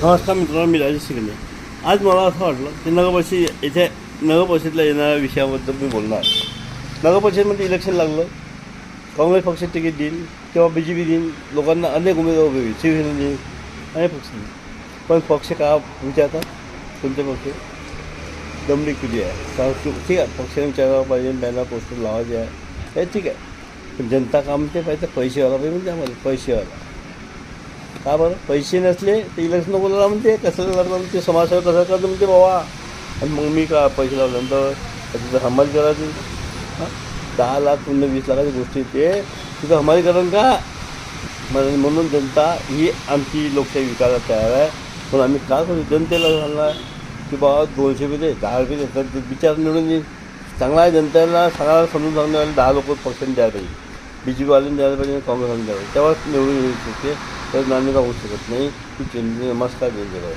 नमस्कार मित्रांनो, मी राजेश शिगणे. आज मला असं वाटलं की नगरपरिषदेला येणाऱ्या विषयाबद्दल मी बोलणार. नगरपरिषदेमध्ये इलेक्शन लागलं, काँग्रेस पक्ष तिकीट देईल किंवा BJP देईल, लोकांना अनेक उमेदवार उभे होईल, शिवसेना देईल, अनेक पक्ष देईल. पण पक्ष का विचारतात? कोणते पक्ष दमडी किती आहे? ठीक आहे, पक्षाने विचारायला पाहिजे, बॅनर पोस्टर लावायचे आहे, हे ठीक आहे. पण जनता का म्हणते पाहिजे? पैसेवाला पाहिजे म्हणते आम्हाला, पैसेवाला. का बरं? पैसे नसले तर इलेक्शन नको लावला म्हणते, कसं लढलं म्हणते, समाजसेवा कसं करतो म्हणते बाबा. आणि मग मी का पैसे लावल्यानंतर तिथं हमाली करायची? 10 लाख पुन्हा 20 लाखाची गोष्टी ते तिथं हमाली करण का? म्हणून जनता ही आमची लोकशाही विकायला तयार आहे. पण आम्ही काय करू? जनतेला सांगणार की बाबा 200 रुपये दे, 10 रुपये दे, तर विचार निवडून येईल. चांगला आहे, जनतेला सांगायला समजून सांगण्यावाले 10 लोक पक्षाने द्यायला पाहिजे, BJPवाल्यांनी द्यायला पाहिजे, काँग्रेसवाल्यांनी द्यायला पाहिजे, तेव्हाच निवडून येऊ शकते. तर नाण्यता होऊ शकत नाही. की नमस्कार, जय जय.